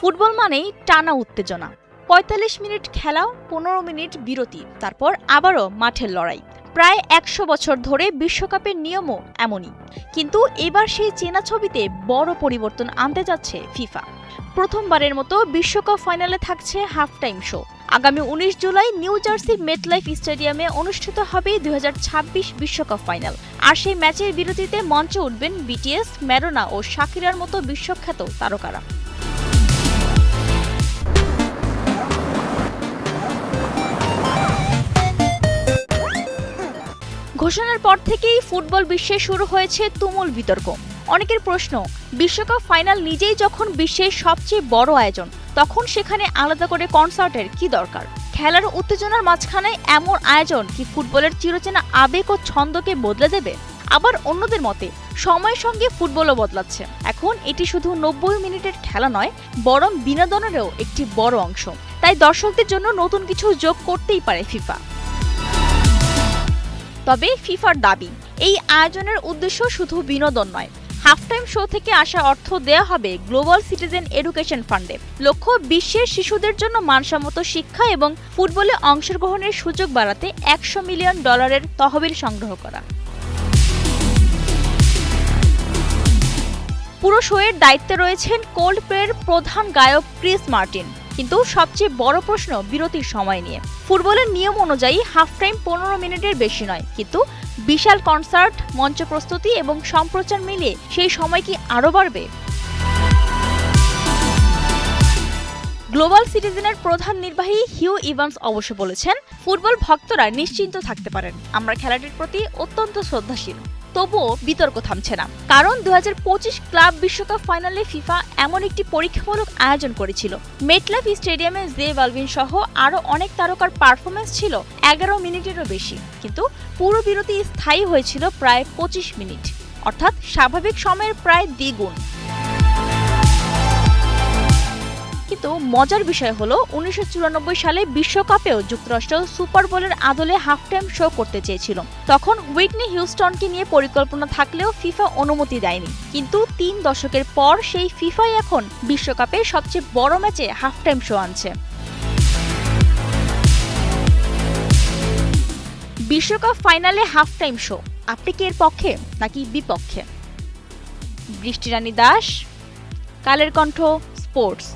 Football মানেই টানা উত্তেজনা। ৪৫ মিনিট খেলা, ১৫ মিনিট বিরতি, তারপর আবারও মাঠের লড়াই। প্রায় ১০০ বছর ধরে বিশ্বকাপের নিয়মও এমনই। কিন্তু এবার সেই চেনা ছবিতে বড় পরিবর্তন আনতে যাচ্ছে ফিফা। প্রথমবারের মতো বিশ্বকাপ ফাইনালে থাকছে হাফ টাইম শো। আগামী ১৯ জুলাই নিউ জার্সির মেটলাইফ স্টেডিয়ামে অনুষ্ঠিত হবে ২০২৬ বিশ্বকাপ ফাইনাল। আর সেই ম্যাচের বিরতিতে মঞ্চে উঠবেন বিটিএস, ম্যাডোনা ও শাকিরার মতো বিশ্বখ্যাত তারকারা। ঘোষণার পর থেকেই ফুটবল বিশ্বে শুরু হয়েছে তুমুল বিতর্ক। অনেকের প্রশ্ন, বিশ্বকাপ ফাইনাল নিজেই যখন বিশ্বের সবচেয়ে বড় আয়োজন, তখন সেখানে আলাদা করে কনসার্টের কি দরকার? খেলার উত্তেজনার মাঝখানে এমন আয়োজন কি ফুটবলের চিরচেনা আবেগ ও ছন্দকে বদলে দেবে? আবার অন্যদের মতে, সময়ের সঙ্গে ফুটবলও বদলাচ্ছে। এখন এটি শুধু ৯০ মিনিটের খেলা নয়, বরং বিনোদনেরও একটি বড় অংশ। তাই দর্শকদের জন্য নতুন কিছু যোগ করতেই পারে ফিফা। তবে ফিফার দাবি, এই আয়োজনের উদ্দেশ্য শুধু বিনোদন নয়। হাফ টাইম শো থেকে আসা অর্থ দেয়া হবে গ্লোবাল সিটিজেন এডুকেশন ফান্ডে। লক্ষ্য বিশ্বের শিশুদের জন্য মানসম্মত শিক্ষা এবং ফুটবলে অংশগ্রহণের সুযোগ বাড়াতে $১০০ মিলিয়ন তহবিল সংগ্রহ করা। পুরো শোয়ের দায়িত্বে রয়েছেন কোল্ডপ্লের প্রধান গায়ক ক্রিস মার্টিন। কিন্তু সবচেয়ে বড় প্রশ্ন বিরতির সময় নিয়ে। ফুটবলের নিয়ম অনুযায়ী হাফ টাইম ১৫ মিনিটের বেশি নয়, কিন্তু বিশাল কনসার্ট, মঞ্চ প্রস্তুতি এবং সম্প্রচার মিলিয়ে সেই সময় কি আরও বাড়বে? গ্লোবাল সিটিজেনের প্রধান নির্বাহী হিউ ইভান্স অবশ্য বলেছেন, ফুটবল ভক্তরা নিশ্চিন্ত থাকতে পারেন, আমরা খেলাটির প্রতি অত্যন্ত শ্রদ্ধাশীল। তবুও বিতর্ক থামছে না, কারণ ২০২৫ ক্লাব বিশ্বকাপ ফাইনালে ফিফা এমন একটি পরীক্ষামূলক আয়োজন করেছিল। মেটলাইফ স্টেডিয়ামে জে বালভিন সহ আরও অনেক তারকার পারফরমেন্স ছিল ১১ মিনিটেরও বেশি, কিন্তু পুরো বিরতি স্থায়ী হয়েছিল প্রায় ২৫ মিনিট, অর্থাৎ স্বাভাবিক সময়ের প্রায় দ্বিগুণ। কিন্তু মজার বিষয় হলো, ১৯৯৪ সালে বিশ্বকাপেও যুক্তরাষ্ট্র সুপার বোলের আদলে হাফ টাইম শো করতে চেয়েছিল। তখন হুইটনি হিউস্টনকে নিয়ে পরিকল্পনা থাকলেও ফিফা অনুমতি দেয়নি। কিন্তু ৩ দশকের পর সেই ফিফাই এখন বিশ্বকাপে সবচেয়ে বড় ম্যাচে হাফ টাইম শো আনছে। বিশ্বকাপ ফাইনালে হাফ টাইম শো, আপনি কি এর পক্ষে নাকি বিপক্ষে? বৃষ্টি রানী দাস, কালের কণ্ঠ, স্পোর্টস।